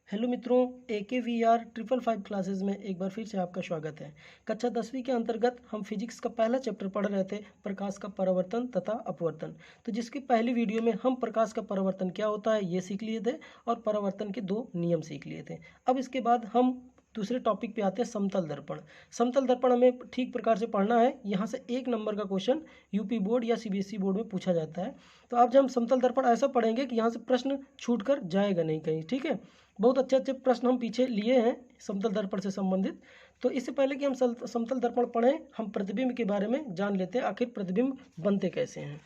Hello मित्रों, AKVR 555 classes में एक बार फिर से आपका स्वागत है। कक्षा 10वीं के अंतर्गत हम फिजिक्स का पहला चैप्टर पढ़ रहे थे, प्रकाश का परावर्तन तथा अपवर्तन। तो जिसकी पहली वीडियो में हम प्रकाश का परावर्तन क्या होता है ये सीख लिए थे और परावर्तन के 2 नियम सीख लिए थे। अब इसके बाद हम दूसरे टॉपिक पे आते हैं, समतल दर्पण। समतल दर्पण हमें ठीक प्रकार से पढ़ना है। यहाँ से 1 नंबर का क्वेश्चन यूपी बोर्ड या CBSE बोर्ड में पूछा जाता है। तो अब जब हम समतल दर्पण ऐसा पढ़ेंगे कि यहाँ से प्रश्न छूट कर जाएगा नहीं कहीं, ठीक है। बहुत अच्छे अच्छे प्रश्न हम पीछे लिए हैं समतल दर्पण से संबंधित। तो इससे पहले कि हम समतल दर्पण पढ़ें, हम प्रतिबिंब के बारे में जान लेते हैं, आखिर प्रतिबिंब बनते कैसे हैं।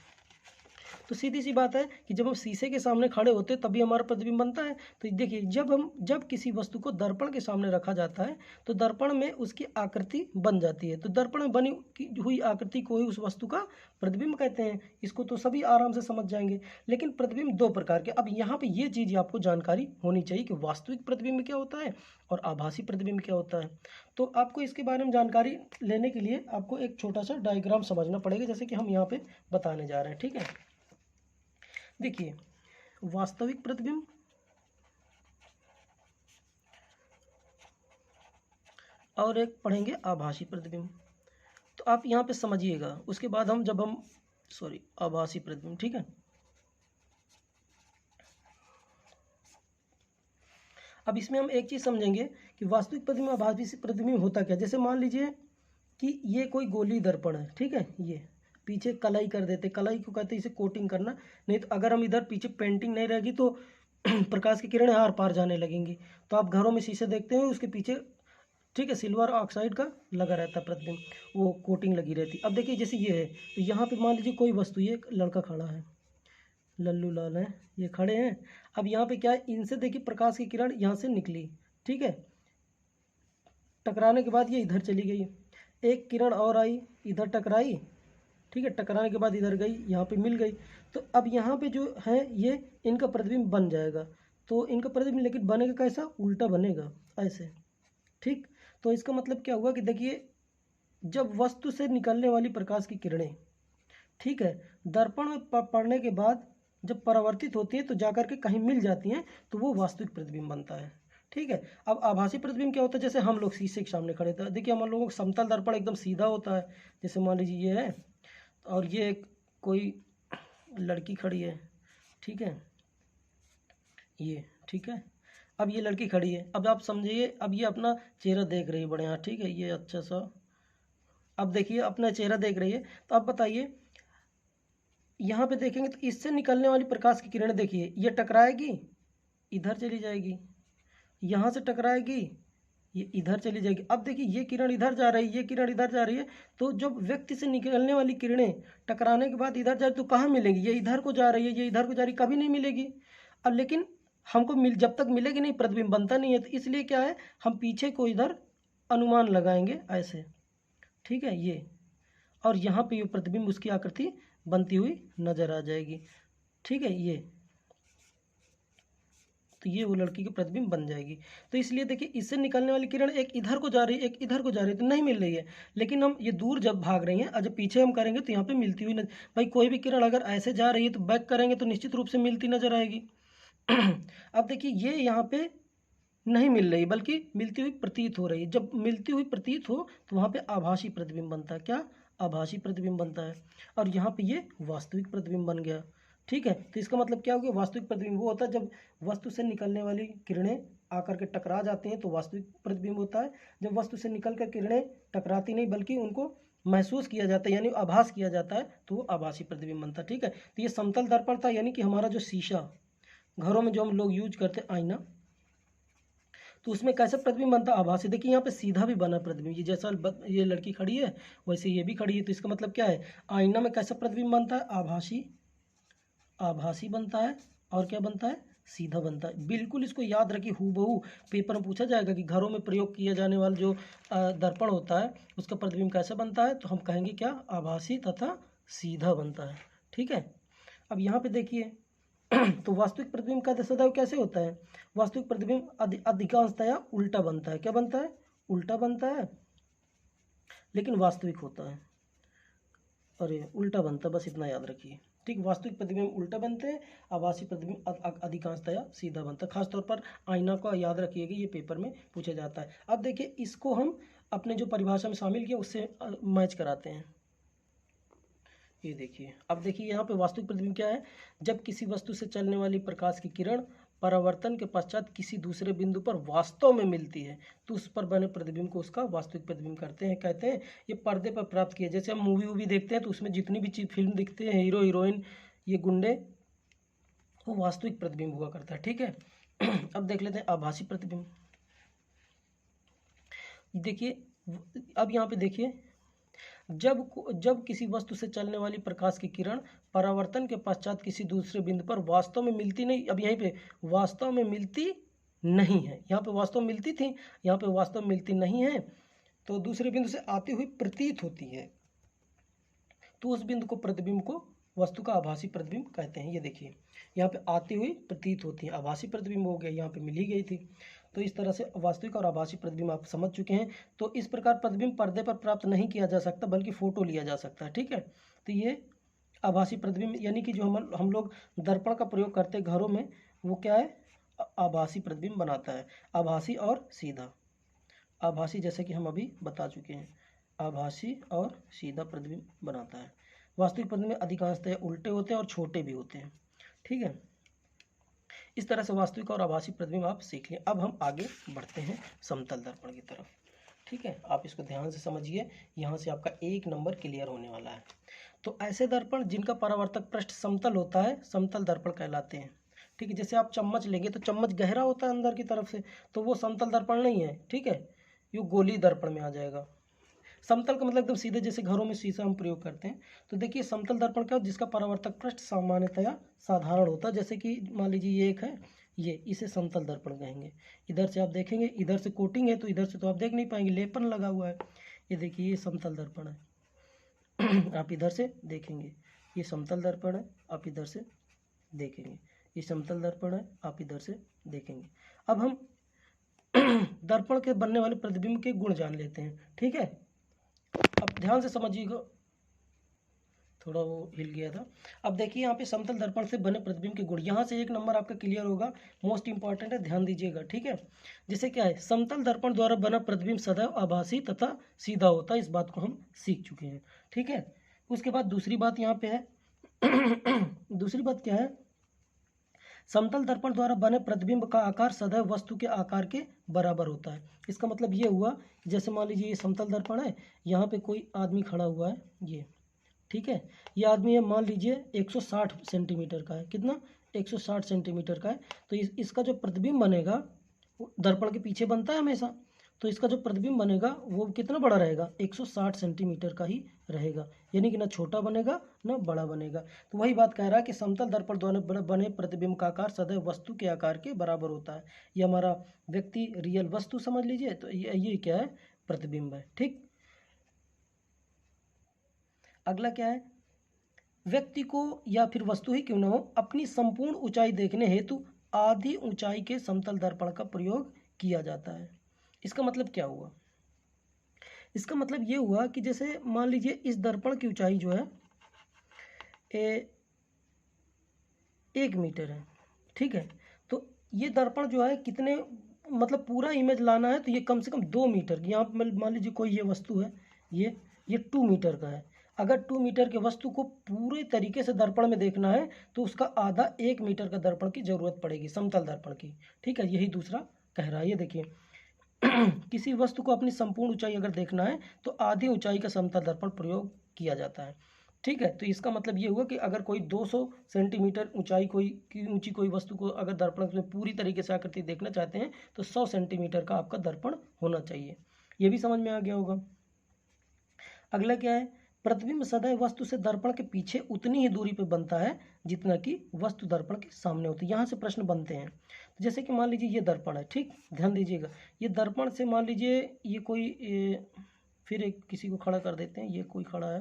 तो सीधी सी बात है कि जब हम शीशे के सामने खड़े होते हैं तभी हमारा प्रतिबिंब बनता है। तो देखिए, जब किसी वस्तु को दर्पण के सामने रखा जाता है तो दर्पण में उसकी आकृति बन जाती है। तो दर्पण में बनी हुई आकृति को ही उस वस्तु का प्रतिबिंब कहते हैं। इसको तो सभी आराम से समझ जाएंगे। लेकिन प्रतिबिंब 2 प्रकार के। अब यहाँ पे ये चीज़ आपको जानकारी होनी चाहिए कि वास्तविक प्रतिबिंब क्या होता है और आभासी प्रतिबिंब क्या होता है। तो आपको इसके बारे में जानकारी लेने के लिए आपको एक छोटा सा डायग्राम समझना पड़ेगा, जैसे कि हम यहाँ पे बताने जा रहे हैं, ठीक है। देखिए, वास्तविक प्रतिबिंब और एक पढ़ेंगे आभासी प्रतिबिंब। तो आप यहाँ पे समझिएगा, उसके बाद हम आभासी प्रतिबिंब, ठीक है। अब इसमें हम एक चीज़ समझेंगे कि वास्तविक प्रतिबिंब आभासी प्रतिबिंब होता क्या। जैसे मान लीजिए कि ये कोई गोली दर्पण है, ठीक है। ये पीछे कलाई कर देते, कलाई को कहते हैं इसे कोटिंग करना। नहीं तो अगर हम इधर पीछे पेंटिंग नहीं रहेगी तो प्रकाश की किरणें आर पार जाने लगेंगी। तो आप घरों में शीशे देखते हैं, उसके पीछे, ठीक है, सिल्वर ऑक्साइड का लगा रहता है प्रतिबिंब, वो कोटिंग लगी रहती। अब देखिए, जैसे ये है तो यहाँ पे मान लीजिए कोई वस्तु, ये एक लड़का खड़ा है, लल्लू लाल है, ये खड़े हैं। अब यहाँ पे क्या है, इनसे देखिए प्रकाश की किरण यहाँ से निकली, ठीक है। टकराने के बाद ये इधर चली गई, एक किरण और आई, इधर टकराई, ठीक है। टकराने के बाद इधर गई, यहाँ पे मिल गई। तो अब यहाँ पे जो है ये इनका प्रतिबिंब बन जाएगा। तो इनका प्रतिबिंब लेकिन बनेगा कैसा, उल्टा बनेगा, ऐसे, ठीक। तो इसका मतलब क्या हुआ कि देखिए, जब वस्तु से निकलने वाली प्रकाश की किरणें, ठीक है, दर्पण में पड़ने के बाद जब परावर्तित होती है तो जाकर के कहीं मिल जाती हैं, तो वो वास्तविक प्रतिबिंब बनता है, ठीक है। अब आभासी प्रतिबिंब क्या होता है, जैसे हम लोग शीशे के सामने खड़े थे, देखिए हम लोगों को समतल दर्पण एकदम सीधा होता है। जैसे मान लीजिए ये है और ये कोई लड़की खड़ी है, ठीक है, ये, ठीक है। अब ये लड़की खड़ी है, अब आप समझिए, अब ये अपना चेहरा देख रही है बढ़िया, ठीक है, ये अच्छा सा। अब देखिए अपना चेहरा देख रही है। तो अब बताइए, यहाँ पे देखेंगे तो इससे निकलने वाली प्रकाश की किरण देखिए, ये टकराएगी, इधर चली जाएगी, यहाँ से टकराएगी, ये इधर चली जाएगी। अब देखिए, ये किरण इधर जा रही है, ये किरण इधर जा रही है। तो जब व्यक्ति से निकलने वाली किरणें टकराने के बाद इधर जाए तो कहाँ मिलेंगी, ये इधर को जा रही है, ये इधर को जा रही है, कभी नहीं मिलेगी। अब लेकिन हमको जब तक मिलेगी नहीं, प्रतिबिंब बनता नहीं है। तो इसलिए क्या है, हम पीछे को इधर अनुमान लगाएंगे ऐसे, ठीक है, ये। और यहाँ पे ये प्रतिबिंब, उसकी आकृति बनती हुई नजर आ जाएगी, ठीक है, ये। तो ये वो लड़की की प्रतिबिंब बन जाएगी। तो इसलिए देखिए, इससे निकलने वाली किरण एक इधर को जा रही है, एक इधर को जा रही है, तो नहीं मिल रही है। लेकिन हम ये दूर जब भाग रही हैं और जब पीछे हम करेंगे तो यहाँ पे मिलती हुई भाई कोई भी किरण अगर ऐसे जा रही है तो बैक करेंगे तो निश्चित रूप से मिलती नजर आएगी। अब देखिए, ये यहाँ पे नहीं मिल रही बल्कि मिलती हुई प्रतीत हो रही है। जब मिलती हुई प्रतीत हो तो वहाँ पे आभासी प्रतिबिंब बनता है। क्या, आभासी प्रतिबिंब बनता है। और यहाँ पे ये वास्तविक प्रतिबिंब बन गया, ठीक है। तो इसका मतलब क्या हो गया, वास्तविक प्रतिबिंब वो होता है जब वस्तु से निकलने वाली किरणें आकर के टकरा जाती हैं तो वास्तविक प्रतिबिंब होता है। जब वस्तु से निकल कर किरणें टकराती नहीं बल्कि उनको महसूस किया जाता है, यानी आभास किया जाता है, तो वो आभासी प्रतिबिंब बनता है, ठीक है। तो ये समतल दर्पण था, यानी कि हमारा जो शीशा घरों में जो हम लोग यूज करते हैं, आईना, तो उसमें कैसे प्रतिबिंब बनता है, आभासी। देखिए यहाँ पे सीधा भी बना प्रतिबिंब, ये जैसा ये लड़की खड़ी है वैसे ये भी खड़ी है। तो इसका मतलब क्या है, आईना में कैसा प्रतिबिंब बनता है, आभासी, आभासी बनता है। और क्या बनता है, सीधा बनता है। बिल्कुल इसको याद रखिए, हूबहू पेपर में पूछा जाएगा कि घरों में प्रयोग किया जाने वाला जो दर्पण होता है उसका प्रतिबिंब कैसे बनता है, तो हम कहेंगे क्या, आभासी तथा सीधा बनता है, ठीक है। अब यहाँ पे देखिए, तो वास्तविक प्रतिबिंब का सदैव कैसे होता है, वास्तविक प्रतिबिंब अधिकांशतया उल्टा बनता है। क्या बनता है, उल्टा बनता है, लेकिन वास्तविक होता है। अरे उल्टा बनता है, बस इतना याद रखिए, ठीक, वास्तविक प्रतिबिंब उल्टा बनते हैं, आभासी प्रतिबिंब अधिकांशतया सीधा बनता है। खासतौर पर आईना को याद रखिएगा, ये पेपर में पूछा जाता है। अब देखिए इसको हम अपने जो परिभाषा में शामिल किया उससे मैच कराते हैं। ये देखिए, अब देखिए यहाँ पे वास्तविक प्रतिबिंब क्या है, जब किसी वस्तु से चलने वाली प्रकाश की किरण परावर्तन के पश्चात किसी दूसरे बिंदु पर वास्तव में मिलती है तो उस पर बने प्रतिबिंब को उसका वास्तविक प्रतिबिंब करते हैं, कहते हैं। ये पर्दे पर प्राप्त किया, जैसे हम मूवी वूवी देखते हैं तो उसमें जितनी भी चीज फिल्म दिखते हैं, हीरो हीरोइन, ये गुंडे, वो वास्तविक प्रतिबिंब हुआ करता है, ठीक है। अब देख लेते हैं आभासी प्रतिबिंब। देखिए अब यहाँ पे देखिए, जब किसी वस्तु से चलने वाली प्रकाश की किरण परावर्तन के पश्चात किसी दूसरे बिंदु पर वास्तव में मिलती नहीं, अब यहीं पे वास्तव में मिलती नहीं है, यहाँ पे वास्तव में मिलती थी, यहाँ पे वास्तव में मिलती नहीं है, तो दूसरे बिंदु से आती हुई प्रतीत होती है, तो उस बिंदु को प्रतिबिंब को वस्तु का आभासी प्रतिबिंब कहते हैं। ये देखिए यहाँ पे आती हुई प्रतीत होती है, आभासी प्रतिबिंब हो गया, यहाँ पे मिल ही गई थी। तो इस तरह से वास्तविक और आभासी प्रतिबिंब आप समझ चुके हैं। तो इस प्रकार प्रतिबिंब पर्दे पर प्राप्त नहीं किया जा सकता बल्कि फोटो लिया जा सकता है, ठीक है। तो ये आभासी प्रतिबिंब यानी कि जो हम लोग दर्पण का प्रयोग करते हैं घरों में, वो क्या है, आभासी प्रतिबिंब बनाता है। आभासी और सीधा, आभासी जैसे कि हम अभी बता चुके हैं, आभासी और सीधा प्रतिबिंब बनाता है। वास्तविक प्रतिबिंब अधिकांशतः उल्टे होते हैं और छोटे भी होते हैं, ठीक है। इस तरह से वास्तविक और आभासी प्रतिबिंब आप सीख लें। अब हम आगे बढ़ते हैं समतल दर्पण की तरफ, ठीक है। आप इसको ध्यान से समझिए, यहाँ से आपका 1 नंबर क्लियर होने वाला है। तो ऐसे दर्पण जिनका परावर्तक पृष्ठ समतल होता है समतल दर्पण कहलाते हैं, ठीक है। जैसे आप चम्मच लेंगे तो चम्मच गहरा होता है अंदर की तरफ से, तो वो समतल दर्पण नहीं है, ठीक है, ये गोली दर्पण में आ जाएगा। समतल का मतलब एकदम सीधे, जैसे घरों में शीशा हम प्रयोग करते हैं। तो देखिए समतल दर्पण क्या, जिसका परावर्तक पृष्ठ सामान्यतया साधारण होता है, जैसे कि मान लीजिए ये एक है, ये इसे समतल दर्पण कहेंगे। इधर से आप देखेंगे, इधर से कोटिंग है तो इधर से तो आप देख नहीं पाएंगे, लेपन लगा हुआ है। ये देखिए ये समतल दर्पण है। आप इधर से देखेंगे, ये समतल दर्पण है, आप इधर से देखेंगे, ये समतल दर्पण है, आप इधर से देखेंगे। अब हम दर्पण के बनने वाले प्रतिबिंब के गुण जान लेते हैं, ठीक है। अब ध्यान से समझिएगा, थोड़ा वो हिल गया था। अब देखिए यहाँ पे समतल दर्पण से बने प्रतिबिंब के गुण, यहाँ से 1 नंबर आपका क्लियर होगा, मोस्ट इंपॉर्टेंट है, ध्यान दीजिएगा, ठीक है। जैसे क्या है, समतल दर्पण द्वारा बना प्रतिबिंब सदैव आभासी तथा सीधा होता है, इस बात को हम सीख चुके हैं, ठीक है। उसके बाद दूसरी बात यहाँ पे है दूसरी बात क्या है, समतल दर्पण द्वारा बने प्रतिबिंब का आकार सदैव वस्तु के आकार के बराबर होता है। इसका मतलब ये हुआ, जैसे मान लीजिए ये समतल दर्पण है, यहाँ पे कोई आदमी खड़ा हुआ है, ये ठीक है, ये आदमी है मान लीजिए 160 सेंटीमीटर का है, कितना, 160 सेंटीमीटर का है। तो इसका जो प्रतिबिंब बनेगा वो दर्पण के पीछे बनता है हमेशा, तो इसका जो प्रतिबिंब बनेगा वो कितना बड़ा रहेगा, 160 सेंटीमीटर का ही रहेगा, यानी कि ना छोटा बनेगा ना बड़ा बनेगा। तो वही बात कह रहा है कि समतल दर्पण द्वारा बने प्रतिबिंब का आकार सदैव वस्तु के आकार के बराबर होता है। ये हमारा व्यक्ति, रियल वस्तु समझ लीजिए, तो ये क्या है, प्रतिबिंब है, ठीक। अगला क्या है, व्यक्ति को या फिर वस्तु ही क्यों न हो, अपनी संपूर्ण ऊंचाई देखने हेतु आधी ऊंचाई के समतल दर्पण का प्रयोग किया जाता है। इसका मतलब क्या हुआ, इसका मतलब ये हुआ कि जैसे मान लीजिए इस दर्पण की ऊंचाई जो है 1 मीटर है, ठीक है। तो ये दर्पण जो है कितने, मतलब पूरा इमेज लाना है तो ये कम से कम 2 मीटर की, यहाँ पर मान लीजिए कोई ये वस्तु है, ये 2 मीटर का है। अगर 2 मीटर के वस्तु को पूरे तरीके से दर्पण में देखना है तो उसका आधा 1 मीटर का दर्पण की जरूरत पड़ेगी, समतल दर्पण की, ठीक है। यही दूसरा कह रहा है, ये देखिए किसी वस्तु को अपनी संपूर्ण ऊंचाई अगर देखना है तो आधी ऊंचाई का समतल दर्पण प्रयोग किया जाता है, ठीक है। तो इसका मतलब ये हुआ कि अगर कोई 200 सेंटीमीटर ऊंचाई ऊंची कोई वस्तु को अगर दर्पण में पूरी तरीके से आकृति देखना चाहते हैं तो 100 सेंटीमीटर का आपका दर्पण होना चाहिए। ये भी समझ में आ गया होगा। अगला क्या है, प्रतिबिंब सदैव वस्तु से दर्पण के पीछे उतनी ही दूरी पर बनता है जितना कि वस्तु दर्पण के सामने होती है। यहाँ से प्रश्न बनते हैं, जैसे कि मान लीजिए ये दर्पण है, ठीक, ध्यान दीजिएगा, ये दर्पण से मान लीजिए ये कोई फिर एक किसी को खड़ा कर देते हैं, ये कोई खड़ा है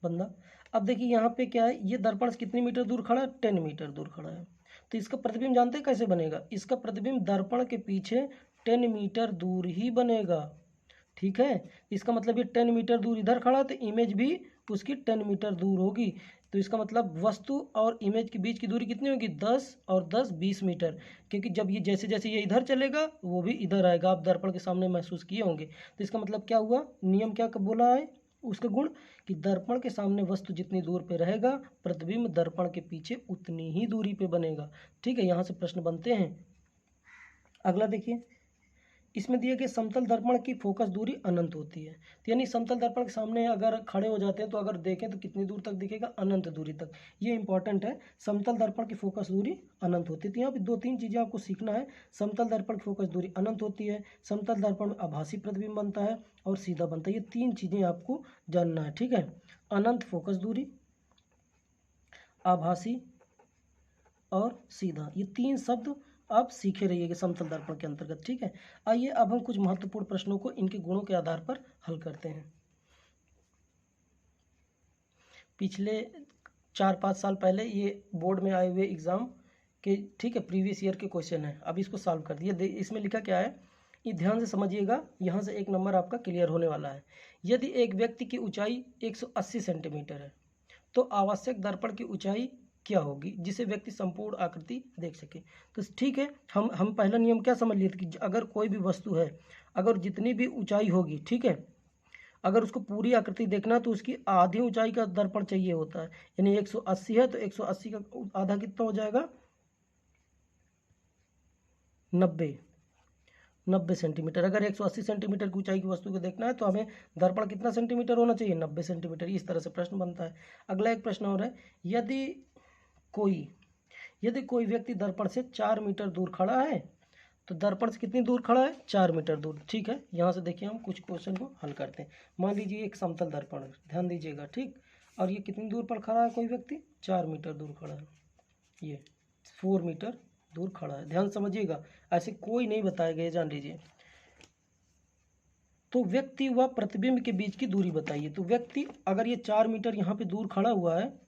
बंदा। अब देखिए यहाँ पे क्या है, ये दर्पण से कितने मीटर दूर खड़ा है, 10 मीटर दूर खड़ा है। तो इसका प्रतिबिंब जानते हैं कैसे बनेगा, इसका प्रतिबिंब दर्पण के पीछे 10 मीटर दूर ही बनेगा, ठीक है। इसका मतलब ये 10 मीटर दूर इधर खड़ा तो इमेज भी उसकी 10 मीटर दूर होगी। तो इसका मतलब वस्तु और इमेज के बीच की दूरी कितनी होगी, 10 और 10 20 मीटर, क्योंकि जब ये जैसे जैसे ये इधर चलेगा वो भी इधर आएगा, आप दर्पण के सामने महसूस किए होंगे। तो इसका मतलब क्या हुआ, नियम क्या बोला है उसका गुण, कि दर्पण के सामने वस्तु जितनी दूर पे रहेगा प्रतिबिंब दर्पण के पीछे उतनी ही दूरी पे बनेगा। ठीक है, यहाँ से प्रश्न बनते हैं। अगला देखिए, इसमें दिए गए समतल दर्पण की फोकस दूरी अनंत होती है। तो यानी समतल दर्पण के सामने अगर खड़े हो जाते हैं तो अगर देखें तो कितनी दूर तक दिखेगा, अनंत दूरी तक। ये इंपॉर्टेंट है, समतल दर्पण की फोकस दूरी अनंत होती है। तो यहाँ पे 2-3 चीज़ें आपको सीखना है। समतल दर्पण की फोकस दूरी अनंत होती है, समतल दर्पण में आभासी प्रतिबिंब बनता है और सीधा बनता है। ये 3 चीज़ें आपको जानना है। ठीक है, अनंत फोकस दूरी, आभासी और सीधा, ये 3 शब्द आप सीखे रहिएगा समतल दर्पण के अंतर्गत। ठीक है, आइए अब हम कुछ महत्वपूर्ण प्रश्नों को इनके गुणों के आधार पर हल करते हैं। पिछले 4-5 साल पहले ये बोर्ड में आए हुए एग्जाम के, ठीक है, प्रीवियस ईयर के क्वेश्चन है। अब इसको सॉल्व कर दिए। इसमें लिखा क्या है, ये ध्यान से समझिएगा, यहाँ से 1 नंबर आपका क्लियर होने वाला है। यदि एक व्यक्ति की ऊंचाई 180 सेंटीमीटर है तो आवश्यक दर्पण की ऊंचाई क्या होगी जिसे व्यक्ति संपूर्ण आकृति देख सके। तो ठीक है, हम पहला नियम क्या समझ लिए थे कि अगर कोई भी वस्तु है, अगर जितनी भी ऊंचाई होगी, ठीक है, अगर उसको पूरी आकृति देखना तो उसकी आधी ऊंचाई का दर्पण चाहिए होता है। यानी 180 है तो 180 का आधा कितना हो जाएगा, 90 सेंटीमीटर। अगर 180 सेंटीमीटर की ऊंचाई की वस्तु को देखना है तो हमें दर्पण कितना सेंटीमीटर होना चाहिए, 90 सेंटीमीटर। इस तरह से प्रश्न बनता है। अगला एक प्रश्न और है, यदि कोई व्यक्ति दर्पण से 4 मीटर दूर खड़ा है तो दर्पण से कितनी दूर खड़ा है, 4 मीटर दूर। ठीक है, यहाँ से देखिए हम कुछ क्वेश्चन को हल करते हैं। मान लीजिए एक समतल दर्पण है, ध्यान दीजिएगा, ठीक, और ये कितनी दूर पर खड़ा है, कोई व्यक्ति 4 मीटर दूर खड़ा है, ये 4 मीटर दूर खड़ा है। ध्यान समझिएगा, ऐसे कोई नहीं बताया गया, जान लीजिए। तो व्यक्ति व प्रतिबिंब के बीच की दूरी बताइए। तो व्यक्ति अगर ये 4 मीटर यहाँ पे दूर खड़ा हुआ है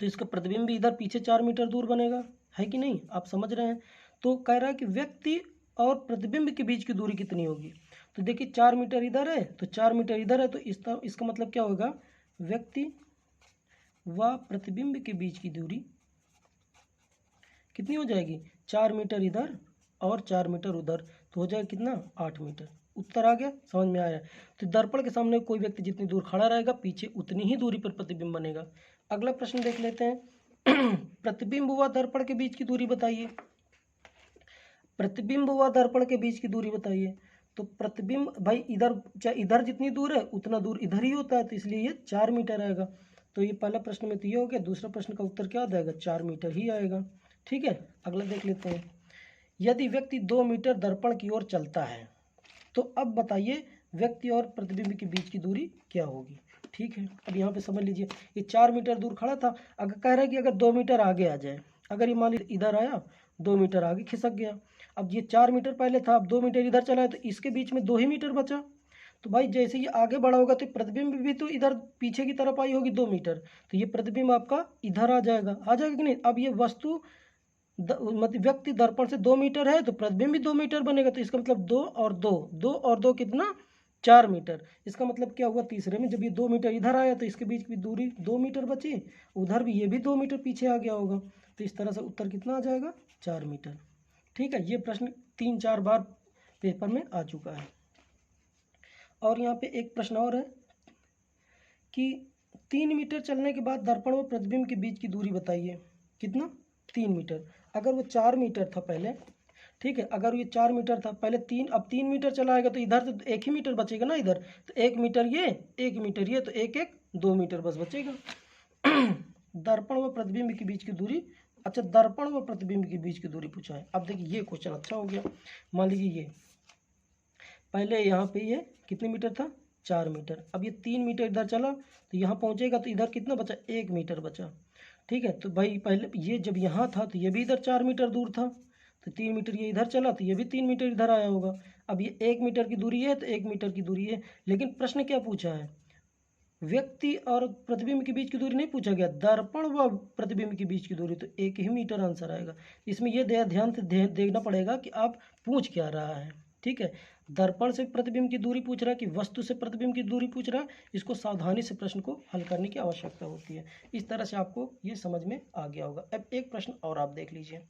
तो इसका प्रतिबिंब भी इधर पीछे 4 मीटर दूर बनेगा, है कि नहीं, आप समझ रहे हैं। तो कह रहा है कि व्यक्ति और प्रतिबिंब के बीच की दूरी कितनी होगी। तो देखिए 4 मीटर इधर है तो 4 मीटर इधर है, तो इसका मतलब क्या होगा, व्यक्ति व प्रतिबिंब के बीच की दूरी कितनी हो जाएगी, 4 मीटर इधर और 4 मीटर उधर, तो हो जाएगा कितना, 8 मीटर। उत्तर आ गया, समझ में आया। तो दर्पण के सामने कोई व्यक्ति जितनी दूर खड़ा रहेगा पीछे उतनी ही दूरी पर प्रतिबिंब बनेगा। अगला प्रश्न देख लेते हैं। प्रतिबिंब व दर्पण के बीच की दूरी बताइए। प्रतिबिंब व दर्पण के बीच की दूरी बताइए। तो प्रतिबिंब भाई इधर जितनी दूर है उतना दूर इधर ही होता है, तो इसलिए ये 4 मीटर आएगा। तो ये पहला प्रश्न में तो ये हो गया, दूसरा प्रश्न का उत्तर क्या आ जाएगा, 4 मीटर ही आएगा। ठीक है, अगला देख लेते हैं। यदि व्यक्ति 2 मीटर दर्पण की ओर चलता है तो अब बताइए व्यक्ति और प्रतिबिंब के बीच की दूरी क्या होगी। ठीक है, अब यहाँ पे समझ लीजिए, ये 4 मीटर दूर खड़ा था, अगर कह रहा है कि अगर 2 मीटर आगे आ जाए, अगर ये मान लीजिए इधर आया 2 मीटर आगे खिसक गया, अब ये 4 मीटर पहले था, अब 2 मीटर इधर चला है, तो इसके बीच में 2 ही मीटर बचा। तो भाई जैसे ये आगे बढ़ा होगा तो प्रतिबिंब भी तो इधर पीछे की तरफ आई होगी 2 मीटर, तो ये प्रतिबिंब आपका इधर आ जाएगा कि नहीं। अब ये वस्तु मतलब व्यक्ति दर्पण से 2 मीटर है तो प्रतिबिंब भी 2 मीटर बनेगा, तो इसका मतलब 2 और 2 कितना, 4 मीटर। इसका मतलब क्या हुआ, तीसरे में जब ये 2 मीटर इधर आया तो इसके बीच की दूरी 2 मीटर बची, उधर भी ये भी 2 मीटर पीछे आ गया होगा, तो इस तरह से उत्तर कितना आ जाएगा, 4 मीटर। ठीक है, ये प्रश्न 3-4 बार पेपर में आ चुका है। और यहाँ पे एक प्रश्न और है कि 3 मीटर चलने के बाद दर्पण व प्रतिबिंब के बीच की दूरी बताइए। कितना, 3 मीटर। अगर वो 4 मीटर था पहले, ठीक है, अगर ये 4 मीटर था पहले 3, अब 3 मीटर चलाएगा तो इधर तो 1 ही मीटर बचेगा ना, इधर तो 1 मीटर ये 1 मीटर ये, तो 2 मीटर बस बचेगा। दर्पण व प्रतिबिंब के बीच की दूरी, अच्छा दर्पण व प्रतिबिंब के बीच की दूरी पूछा है। अब देखिए ये क्वेश्चन अच्छा हो गया। मान लीजिए ये पहले यहाँ पे ये कितने मीटर था, 4 मीटर, अब ये 3 मीटर इधर चला तो यहाँ पहुँचेगा तो इधर कितना बचा, 1 मीटर बचा। ठीक है, तो भाई पहले ये जब यहाँ था तो ये भी इधर 4 मीटर दूर था, तो 3 मीटर ये इधर चला तो ये भी 3 मीटर इधर आया होगा। अब ये 1 मीटर की दूरी है तो 1 मीटर की दूरी है, लेकिन प्रश्न क्या पूछा है, व्यक्ति और प्रतिबिंब के बीच की दूरी नहीं पूछा गया, दर्पण व प्रतिबिंब के बीच की दूरी, तो 1 ही मीटर आंसर आएगा। इसमें ये ध्यान से देखना पड़ेगा कि आप पूछ क्या रहा है। ठीक है, दर्पण से प्रतिबिंब की दूरी पूछ रहा है कि वस्तु से प्रतिबिंब की दूरी पूछ रहा है, इसको सावधानी से प्रश्न को हल करने की आवश्यकता होती है। इस तरह से आपको ये समझ में आ गया होगा। अब एक प्रश्न और आप देख लीजिए,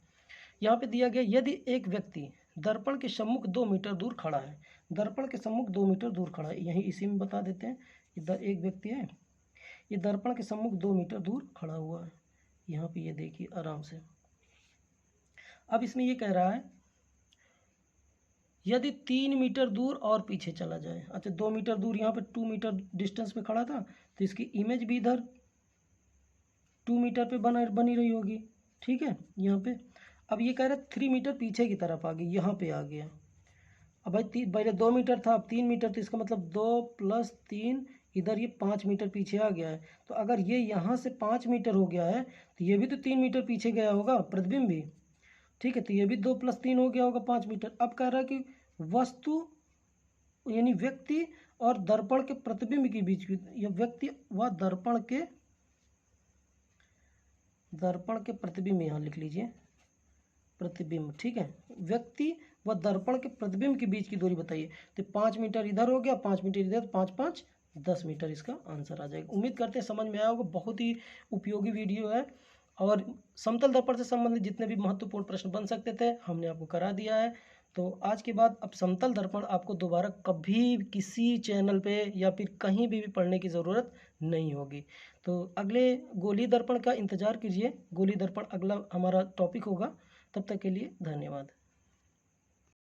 यहाँ पे दिया गया यदि एक व्यक्ति दर्पण के सम्मुख 2 मीटर दूर खड़ा है, दर्पण के सम्मुख 2 मीटर दूर खड़ा है, यहीं इसी में बता देते हैं। इधर एक व्यक्ति है, ये दर्पण के सम्मुख 2 मीटर दूर खड़ा हुआ है, यहाँ पे ये देखिए आराम से। अब इसमें ये कह रहा है यदि 3 मीटर दूर और पीछे चला जाए, अच्छा 2 मीटर दूर यहाँ पे 2 मीटर डिस्टेंस पे खड़ा था, तो इसकी इमेज भी इधर 2 मीटर पे बनी रही होगी, ठीक है यहाँ पे। अब ये कह रहा है 3 मीटर पीछे की तरफ आ गई, यहाँ पे आ गया। अब भाई पहले 2 मीटर था, अब 3 मीटर, तो इसका मतलब 2 + 3, इधर ये 5 मीटर पीछे आ गया है। तो अगर ये यहाँ से 5 मीटर हो गया है, तो ये भी तो 3 मीटर पीछे गया होगा प्रतिबिंब भी, ठीक है। तो ये भी 2 + 3 हो गया होगा 5 मीटर। अब कह रहा है कि वस्तु यानी व्यक्ति और दर्पण के प्रतिबिंब के बीच की, या व्यक्ति व दर्पण के प्रतिबिंब, यहाँ लिख लीजिए प्रतिबिंब, ठीक है, व्यक्ति व दर्पण के प्रतिबिंब के बीच की दूरी बताइए। तो 5 मीटर इधर हो गया, 5 मीटर इधर, 5 5 10 मीटर इसका आंसर आ जाएगा। उम्मीद करते हैं समझ में आया होगा। बहुत ही उपयोगी वीडियो है, और समतल दर्पण से संबंधित जितने भी महत्वपूर्ण प्रश्न बन सकते थे हमने आपको करा दिया है। तो आज के बाद अब समतल दर्पण आपको दोबारा कभी किसी चैनल पे या फिर कहीं भी पढ़ने की ज़रूरत नहीं होगी। तो अगले गोली दर्पण का इंतज़ार कीजिए, गोली दर्पण अगला हमारा टॉपिक होगा। तब तक के लिए धन्यवाद।